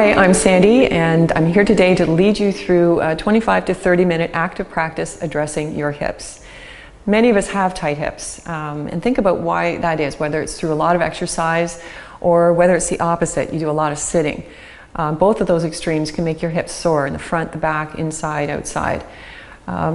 Hi, I'm Sandy, and I'm here today to lead you through a 25 to 30-minute active practice addressing your hips. Many of us have tight hips, and think about why that is, whether it's through a lot of exercise or whether it's the opposite, you do a lot of sitting. Both of those extremes can make your hips sore in the front, the back, inside, outside.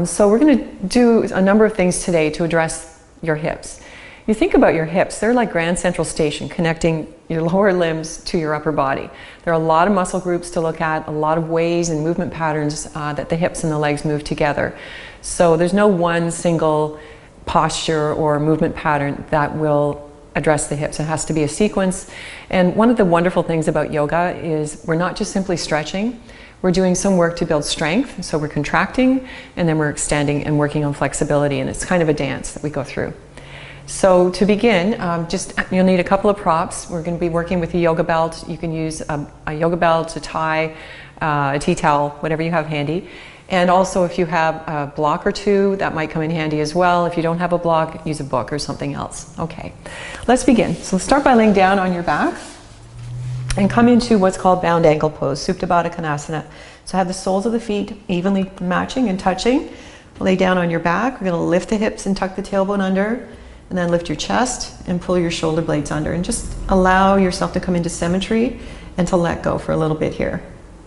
So we're going to do a number of things today to address your hips. You think about your hips, they're like Grand Central Station connecting your lower limbs to your upper body. There are a lot of muscle groups to look at, a lot of ways and movement patterns that the hips and the legs move together. So there's no one single posture or movement pattern that will address the hips. It has to be a sequence. And one of the wonderful things about yoga is we're not just simply stretching, we're doing some work to build strength. So we're contracting and then we're extending and working on flexibility, and it's kind of a dance that we go through. So to begin, you'll need a couple of props. We're going to be working with a yoga belt. You can use a yoga belt, a tie, a tea towel, whatever you have handy. And also if you have a block or two, that might come in handy as well. If you don't have a block, use a book or something else. Okay, let's begin. So start by laying down on your back and come into what's called bound ankle pose, Supta Baddha Konasana. So have the soles of the feet evenly matching and touching. Lay down on your back. We're going to lift the hips and tuck the tailbone under. And then lift your chest and pull your shoulder blades under, and just allow yourself to come into symmetry and to let go for a little bit here.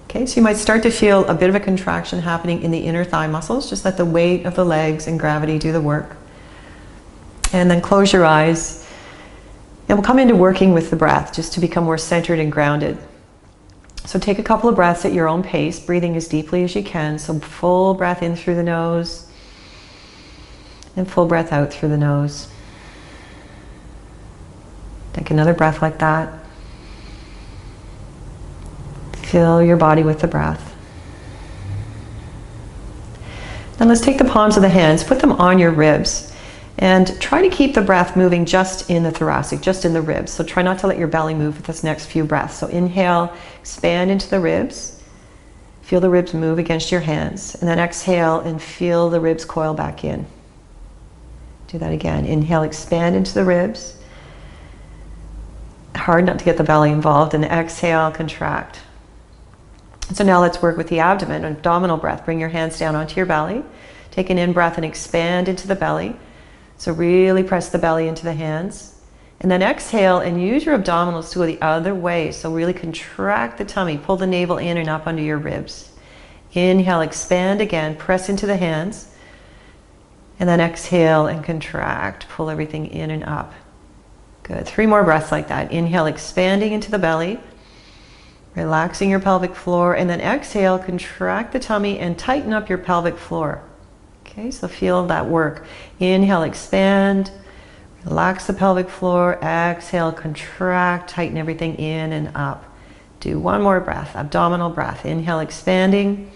Okay, so you might start to feel a bit of a contraction happening in the inner thigh muscles. Just let the weight of the legs and gravity do the work. And then close your eyes. And we'll come into working with the breath just to become more centered and grounded. So take a couple of breaths at your own pace, breathing as deeply as you can. So full breath in through the nose and full breath out through the nose. Take another breath like that. Fill your body with the breath. Then let's take the palms of the hands, put them on your ribs, and try to keep the breath moving just in the thoracic, just in the ribs. So try not to let your belly move with this next few breaths. So inhale, expand into the ribs. Feel the ribs move against your hands. And then exhale and feel the ribs coil back in. Do that again. Inhale, expand into the ribs. Hard not to get the belly involved, and exhale, contract. So now let's work with the abdomen, abdominal breath. Bring your hands down onto your belly. Take an in-breath and expand into the belly. So really press the belly into the hands. And then exhale and use your abdominals to go the other way. So really contract the tummy, pull the navel in and up under your ribs. Inhale, expand again, press into the hands. And then exhale and contract, pull everything in and up. Good. 3 more breaths like that. Inhale, expanding into the belly, relaxing your pelvic floor, and then exhale, contract the tummy and tighten up your pelvic floor. Okay, so feel that work. Inhale, expand, relax the pelvic floor, exhale, contract, tighten everything in and up. Do 1 more breath, abdominal breath. Inhale, expanding,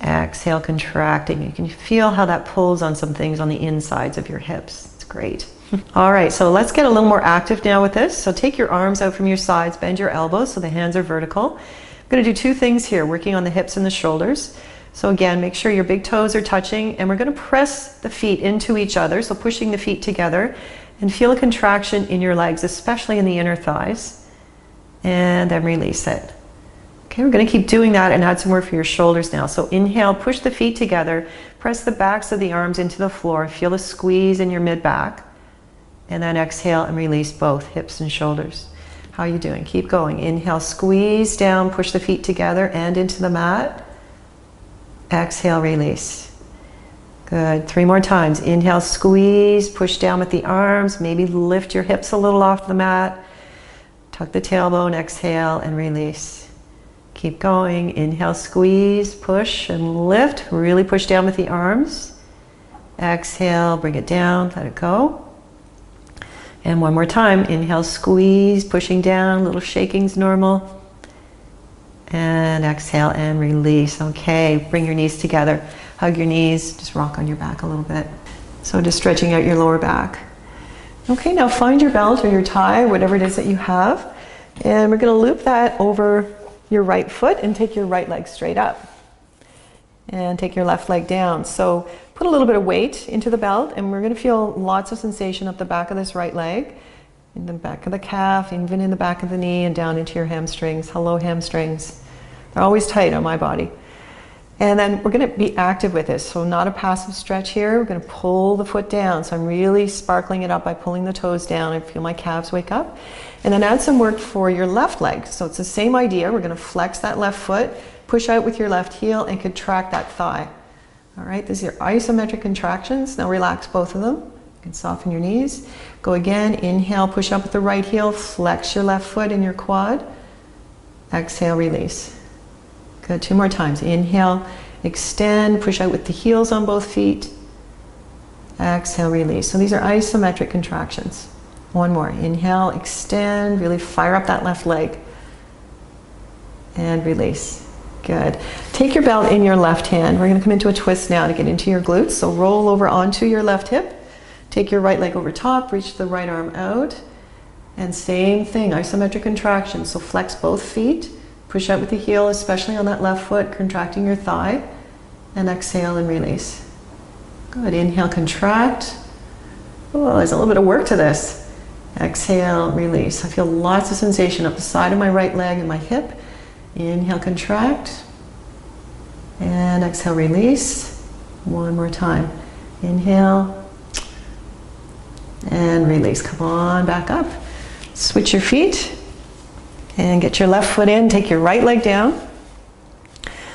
exhale, contracting. You can feel how that pulls on some things on the insides of your hips. It's great. All right, so let's get a little more active now with this. So take your arms out from your sides, bend your elbows so the hands are vertical. I'm going to do 2 things here, working on the hips and the shoulders. So again, make sure your big toes are touching, and we're going to press the feet into each other, so pushing the feet together, and feel a contraction in your legs, especially in the inner thighs, and then release it. Okay, we're going to keep doing that and add some work for your shoulders now. So inhale, push the feet together, press the backs of the arms into the floor, feel a squeeze in your mid-back. And then exhale and release both hips and shoulders. How are you doing? Keep going. Inhale, squeeze down, push the feet together and into the mat. Exhale, release. Good. 3 more times. Inhale, squeeze, push down with the arms. Maybe lift your hips a little off the mat. Tuck the tailbone, exhale and release. Keep going. Inhale, squeeze, push and lift. Really push down with the arms. Exhale, bring it down, let it go. And 1 more time. Inhale, squeeze, pushing down, little shaking's normal. And exhale and release. Okay, bring your knees together. Hug your knees, just rock on your back a little bit. So just stretching out your lower back. Okay, now find your belt or your tie, whatever it is that you have. And we're going to loop that over your right foot and take your right leg straight up. And take your left leg down. So put a little bit of weight into the belt, and we're going to feel lots of sensation up the back of this right leg. in the back of the calf, even in the back of the knee, and down into your hamstrings. Hello, hamstrings. They're always tight on my body. And then we're going to be active with this. So not a passive stretch here. We're going to pull the foot down. So I'm really sparkling it up by pulling the toes down. I feel my calves wake up. And then add some work for your left leg. So it's the same idea. We're going to flex that left foot, push out with your left heel, and contract that thigh. All right, these are isometric contractions. Now relax both of them. You can soften your knees. Go again. Inhale, push up with the right heel. Flex your left foot in your quad. Exhale, release. Good, 2 more times. Inhale, extend, push out with the heels on both feet. Exhale, release. So these are isometric contractions. 1 more. Inhale, extend, really fire up that left leg. And release. Good. Take your belt in your left hand. We're going to come into a twist now to get into your glutes. So roll over onto your left hip. Take your right leg over top, reach the right arm out. And same thing, isometric contraction. So flex both feet. Push out with the heel, especially on that left foot, contracting your thigh. And exhale and release. Good. Inhale, contract. Oh, there's a little bit of work to this. Exhale, release. I feel lots of sensation up the side of my right leg and my hip. Inhale, contract. And exhale, release. 1 more time. Inhale. And release. Come on, back up. Switch your feet. And get your left foot in, take your right leg down.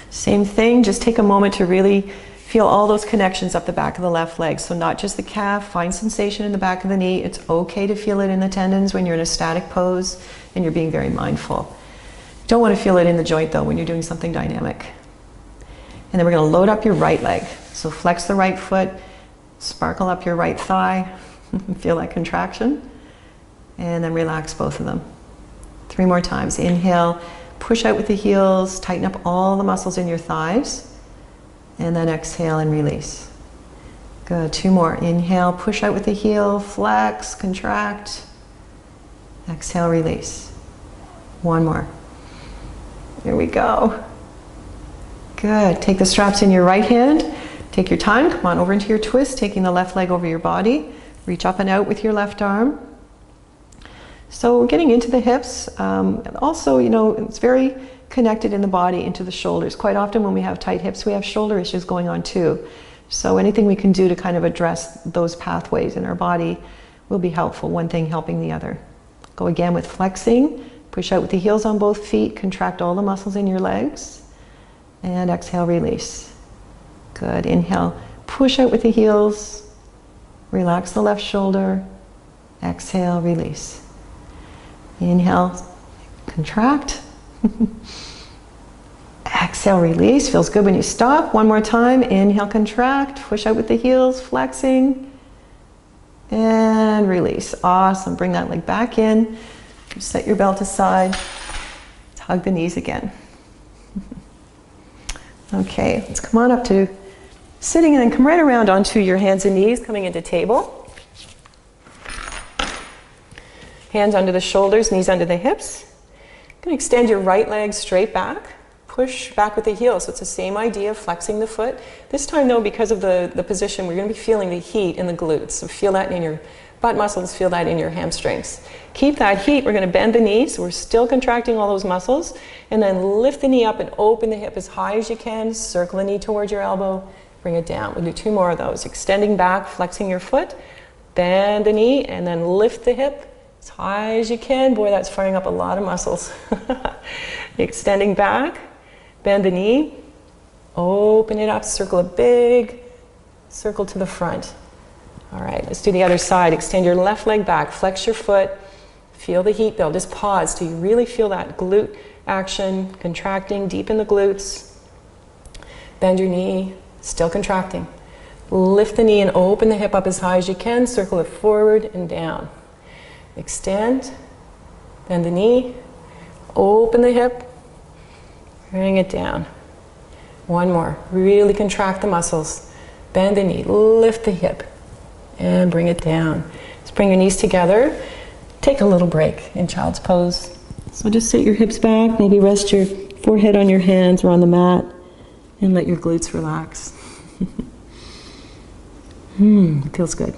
Same thing, just take a moment to really feel all those connections up the back of the left leg. So not just the calf, find sensation in the back of the knee. It's okay to feel it in the tendons when you're in a static pose and you're being very mindful. Don't want to feel it in the joint though when you're doing something dynamic. And then we're going to load up your right leg. So flex the right foot, sparkle up your right thigh, feel that contraction, and then relax both of them. 3 more times. Inhale, push out with the heels, tighten up all the muscles in your thighs, and then exhale and release. Good. 2 more. Inhale, push out with the heel, flex, contract, exhale, release. 1 more. Here we go. Good. Take the straps in your right hand, take your time, come on over into your twist, taking the left leg over your body, reach up and out with your left arm. So getting into the hips, also, you know, it's very connected in the body into the shoulders. Quite often when we have tight hips, we have shoulder issues going on too. So anything we can do to kind of address those pathways in our body will be helpful, one thing helping the other. Go again with flexing, push out with the heels on both feet, contract all the muscles in your legs, and exhale, release. Good. Inhale, push out with the heels, relax the left shoulder, exhale, release. Inhale, contract. Exhale, release. Feels good when you stop. 1 more time. Inhale, contract. Push out with the heels, flexing. And release. Awesome. Bring that leg back in. Set your belt aside. Hug the knees again. Okay, let's come on up to sitting and then come right around onto your hands and knees, coming into table. Hands under the shoulders, knees under the hips. You're going to extend your right leg straight back. Push back with the heel. So it's the same idea of flexing the foot. This time though, because of the position, we're going to be feeling the heat in the glutes. So feel that in your butt muscles, feel that in your hamstrings. Keep that heat. We're going to bend the knee. So we're still contracting all those muscles. And then lift the knee up and open the hip as high as you can. Circle the knee towards your elbow. Bring it down. We'll do 2 more of those. Extending back, flexing your foot. Bend the knee and then lift the hip as high as you can. Boy, that's firing up a lot of muscles. Extending back, bend the knee, open it up, circle a big circle to the front. All right, let's do the other side. Extend your left leg back, flex your foot, feel the heat build. Just pause till you really feel that glute action, contracting deep in the glutes. Bend your knee, still contracting. Lift the knee and open the hip up as high as you can, circle it forward and down. Extend, bend the knee, open the hip, bring it down. 1 more. Really contract the muscles. Bend the knee, lift the hip, and bring it down. Just bring your knees together. Take a little break in child's pose. So just sit your hips back, maybe rest your forehead on your hands or on the mat, and let your glutes relax. It feels good.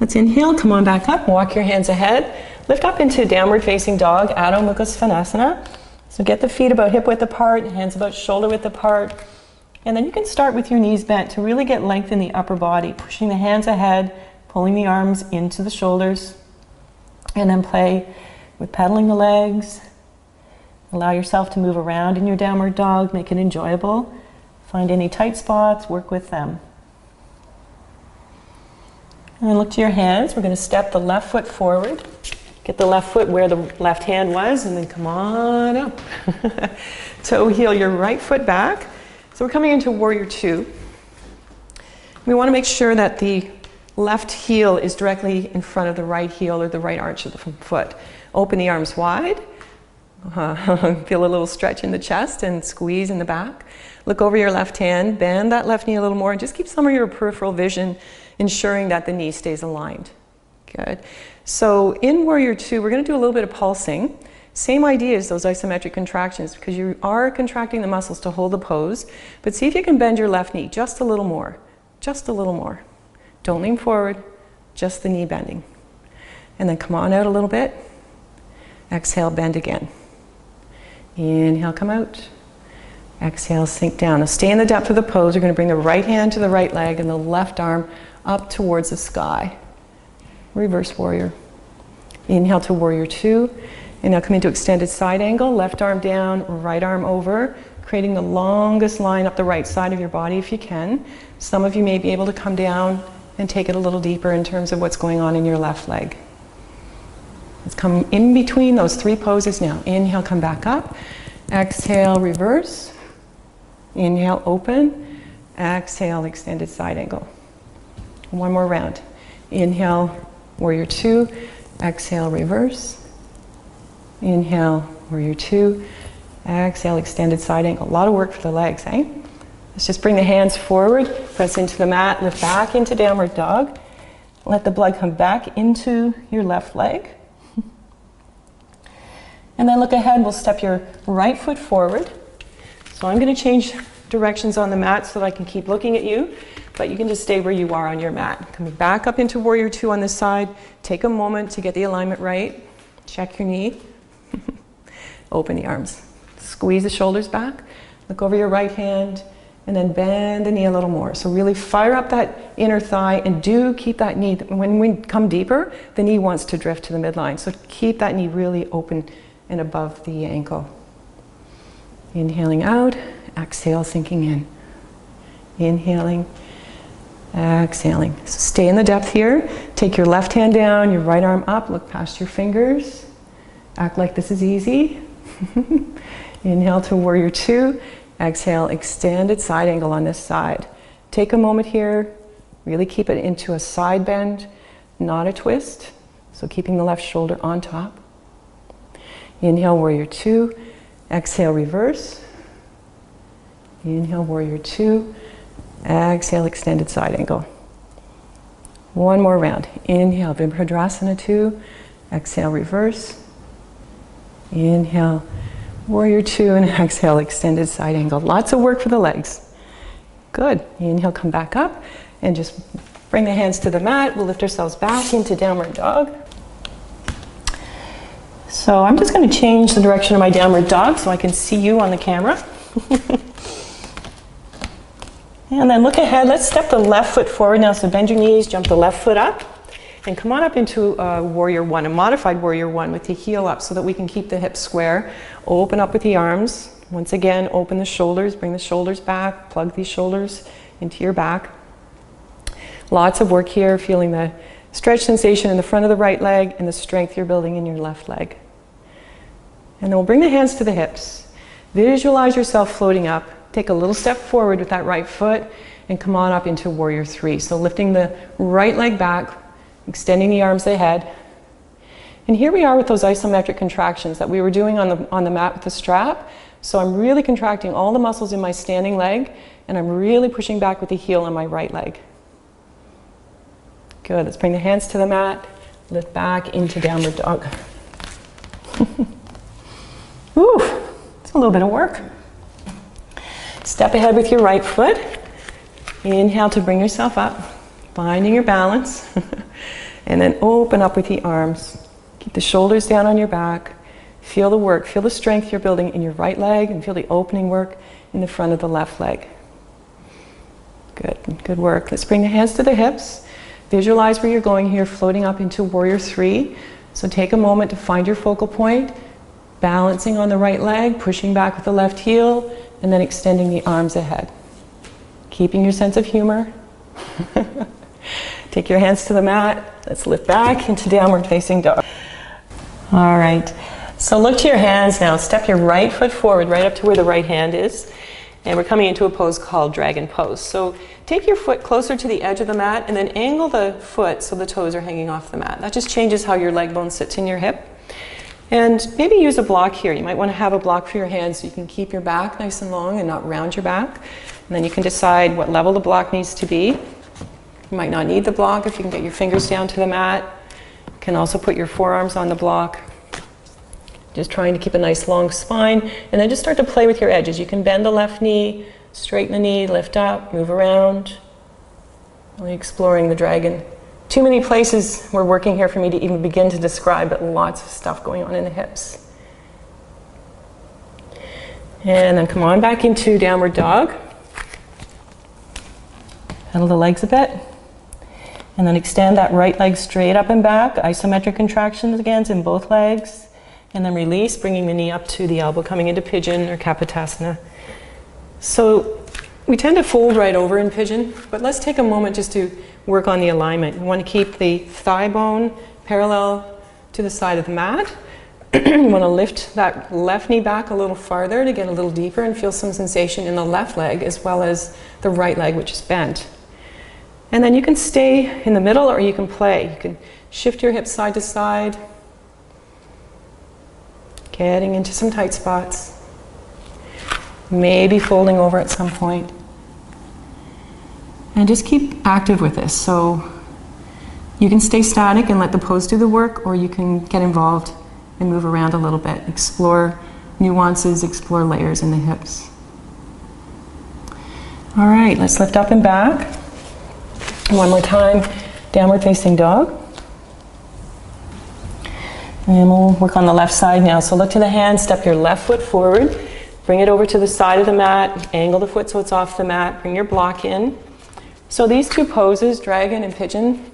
Let's inhale, come on back up, walk your hands ahead. Lift up into downward facing dog, Adho Mukha Svanasana. So get the feet about hip width apart, hands about shoulder width apart. And then you can start with your knees bent to really get length in the upper body, pushing the hands ahead, pulling the arms into the shoulders. And then play with pedaling the legs. Allow yourself to move around in your downward dog, make it enjoyable. Find any tight spots, work with them. And then look to your hands. We're going to step the left foot forward. Get the left foot where the left hand was, and then come on up. Toe heel your right foot back. So we're coming into Warrior Two. We want to make sure that the left heel is directly in front of the right heel or the right arch of the foot. Open the arms wide. Feel a little stretch in the chest and squeeze in the back. Look over your left hand, bend that left knee a little more, and just keep some of your peripheral vision, ensuring that the knee stays aligned. Good. So in Warrior Two, we're going to do a little bit of pulsing. Same idea as those isometric contractions, because you are contracting the muscles to hold the pose, but see if you can bend your left knee just a little more. Just a little more. Don't lean forward, just the knee bending. And then come on out a little bit. Exhale, bend again. Inhale, come out. Exhale, sink down. Now stay in the depth of the pose. You're going to bring the right hand to the right leg and the left arm up towards the sky. Reverse warrior. Inhale to Warrior Two. And now come into extended side angle. Left arm down, right arm over, creating the longest line up the right side of your body if you can. Some of you may be able to come down and take it a little deeper in terms of what's going on in your left leg. Let's come in between those three poses now. Inhale, come back up. Exhale, reverse. Inhale, open. Exhale, extended side angle. One more round. Inhale, Warrior Two. Exhale, reverse. Inhale, Warrior Two. Exhale, extended side angle. A lot of work for the legs, eh? Let's just bring the hands forward, press into the mat, lift back into downward dog. Let the blood come back into your left leg. And then look ahead, we'll step your right foot forward. So I'm going to change directions on the mat so that I can keep looking at you, but you can just stay where you are on your mat. Coming back up into Warrior Two on this side. Take a moment to get the alignment right. Check your knee. Open the arms. Squeeze the shoulders back. Look over your right hand and then bend the knee a little more. So really fire up that inner thigh and do keep that knee. When we come deeper, the knee wants to drift to the midline. So keep that knee really open and above the ankle. Inhaling out, exhale, sinking in. Inhaling, exhaling. So stay in the depth here. Take your left hand down, your right arm up, look past your fingers. Act like this is easy. Inhale to Warrior Two. Exhale, extended side angle on this side. Take a moment here. Really keep it into a side bend, not a twist. So keeping the left shoulder on top. Inhale, Warrior Two. Exhale, reverse. Inhale, Warrior Two. Exhale, extended side angle. One more round. Inhale, Vibhadrasana 2. Exhale, reverse. Inhale, Warrior Two, and exhale, extended side angle. Lots of work for the legs. Good. Inhale, come back up, and just bring the hands to the mat. We'll lift ourselves back into downward dog. So I'm just going to change the direction of my downward dog so I can see you on the camera. And then look ahead. Let's step the left foot forward now. So bend your knees, jump the left foot up, and come on up into Warrior One, a modified Warrior One with the heel up so that we can keep the hips square. Open up with the arms. Once again, open the shoulders, bring the shoulders back, plug these shoulders into your back. Lots of work here, feeling the stretch sensation in the front of the right leg and the strength you're building in your left leg. And then we'll bring the hands to the hips. Visualize yourself floating up. Take a little step forward with that right foot and come on up into Warrior Three. So lifting the right leg back, extending the arms ahead. And here we are with those isometric contractions that we were doing on the mat with the strap. So I'm really contracting all the muscles in my standing leg, and I'm really pushing back with the heel on my right leg. Good. Let's bring the hands to the mat, lift back into downward dog. Ooh, it's a little bit of work. Step ahead with your right foot. Inhale to bring yourself up, finding your balance. And then open up with the arms. Keep the shoulders down on your back. Feel the work, feel the strength you're building in your right leg, and feel the opening work in the front of the left leg. Good, good work. Let's bring the hands to the hips. Visualize where you're going here, floating up into Warrior 3. So take a moment to find your focal point, balancing on the right leg, pushing back with the left heel, and then extending the arms ahead. Keeping your sense of humor. Take your hands to the mat. Let's lift back into downward facing dog. All right. So look to your hands now. Step your right foot forward, right up to where the right hand is. And we're coming into a pose called dragon pose. So take your foot closer to the edge of the mat and then angle the foot so the toes are hanging off the mat. That just changes how your leg bone sits in your hip. And maybe use a block here. You might want to have a block for your hands so you can keep your back nice and long and not round your back. And then you can decide what level the block needs to be. You might not need the block if you can get your fingers down to the mat. You can also put your forearms on the block. Just trying to keep a nice long spine, and then just start to play with your edges. You can bend the left knee, straighten the knee, lift up, move around. Really exploring the dragon. Too many places we're working here for me to even begin to describe, but lots of stuff going on in the hips. And then come on back into downward dog. Pedal the legs a bit. And then extend that right leg straight up and back. Isometric contractions again in both legs. And then release, bringing the knee up to the elbow, coming into pigeon or kapotasana. So we tend to fold right over in pigeon, but let's take a moment just to work on the alignment. You want to keep the thigh bone parallel to the side of the mat. You want to lift that left knee back a little farther to get a little deeper and feel some sensation in the left leg as well as the right leg, which is bent. And then you can stay in the middle or you can play. You can shift your hips side to side. Getting into some tight spots. Maybe folding over at some point. And just keep active with this. So you can stay static and let the pose do the work, or you can get involved and move around a little bit. Explore nuances, explore layers in the hips. All right, let's lift up and back. One more time, downward facing dog. And we'll work on the left side now. So look to the hand, step your left foot forward, bring it over to the side of the mat, angle the foot so it's off the mat, bring your block in. So these two poses, dragon and pigeon,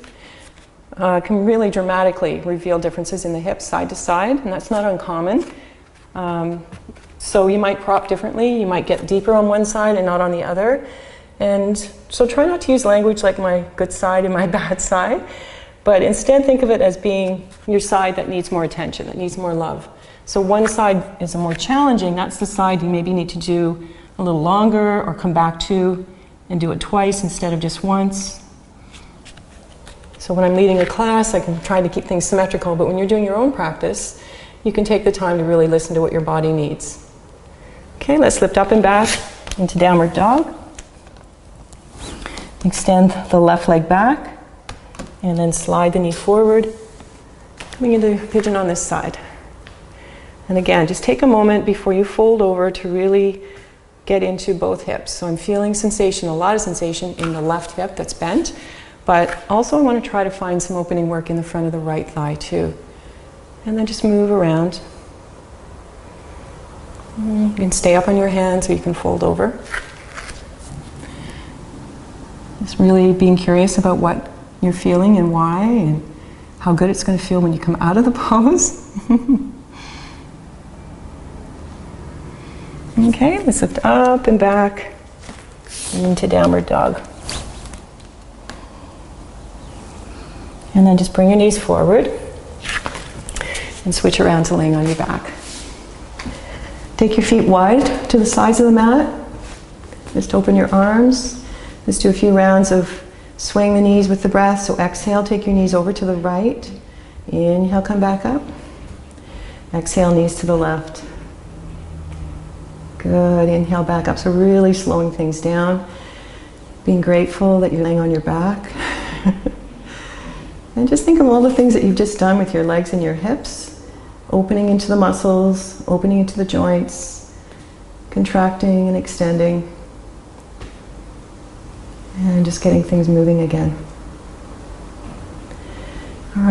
can really dramatically reveal differences in the hips side to side, and that's not uncommon. So you might prop differently, you might get deeper on one side and not on the other. And so try not to use language like my good side and my bad side. But instead think of it as being your side that needs more attention, that needs more love. So one side is a more challenging, that's the side you maybe need to do a little longer or come back to and do it twice instead of just once. So when I'm leading a class, I can try to keep things symmetrical, but when you're doing your own practice, you can take the time to really listen to what your body needs. Okay, let's lift up and back into downward dog. Extend the left leg back. And then slide the knee forward, coming into pigeon on this side. And again, just take a moment before you fold over to really get into both hips. So I'm feeling sensation, a lot of sensation in the left hip that's bent, but also I want to try to find some opening work in the front of the right thigh too. And then just move around. You can stay up on your hands or you can fold over. Just really being curious about what you're feeling and why, and how good it's going to feel when you come out of the pose. Okay, let's lift up and back and into downward dog. And then just bring your knees forward and switch around to laying on your back. Take your feet wide to the sides of the mat. Just open your arms. Let's do a few rounds of swaying the knees with the breath. So exhale, take your knees over to the right. Inhale, come back up. Exhale, knees to the left. Good, inhale back up. So really slowing things down. Being grateful that you're laying on your back. And just think of all the things that you've just done with your legs and your hips. Opening into the muscles, opening into the joints, contracting and extending. And just getting things moving again.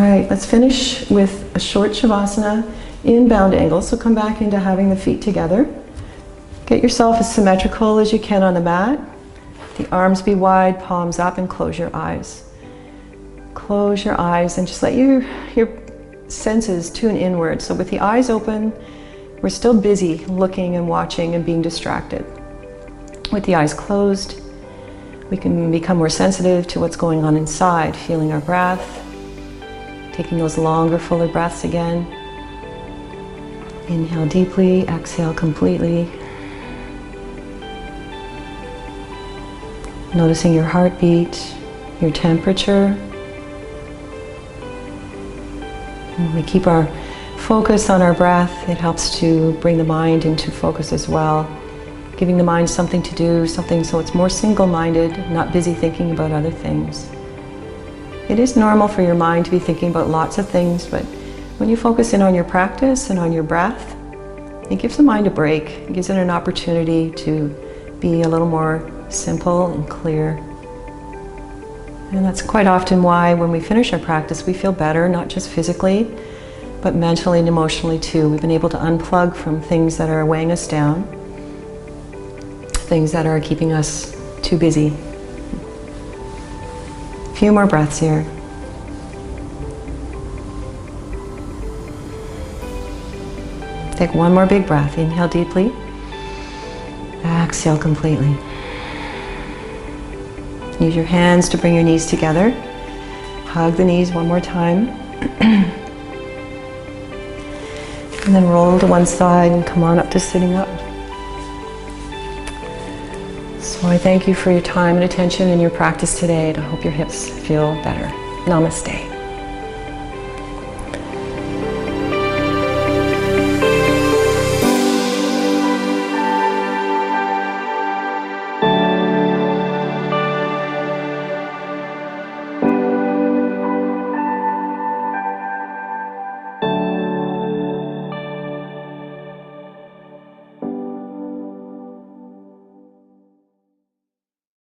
right, let's finish with a short Shavasana in bound angle. So come back into having the feet together. Get yourself as symmetrical as you can on the mat. The arms be wide, palms up, and close your eyes. Close your eyes and just let your senses tune inward. So with the eyes open, we're still busy looking and watching and being distracted. With the eyes closed, we can become more sensitive to what's going on inside, feeling our breath, taking those longer, fuller breaths again. Inhale deeply, exhale completely. Noticing your heartbeat, your temperature. When we keep our focus on our breath, it helps to bring the mind into focus as well. Giving the mind something to do, something so it's more single-minded, not busy thinking about other things. It is normal for your mind to be thinking about lots of things, but when you focus in on your practice and on your breath, it gives the mind a break. It gives it an opportunity to be a little more simple and clear. And that's quite often why when we finish our practice, we feel better, not just physically, but mentally and emotionally too. We've been able to unplug from things that are weighing us down, things that are keeping us too busy. A few more breaths here. Take one more big breath. Inhale deeply. Exhale completely. Use your hands to bring your knees together. Hug the knees one more time. And then roll to one side and come on up to sitting up. So I thank you for your time and attention in your practice today. I hope your hips feel better. Namaste.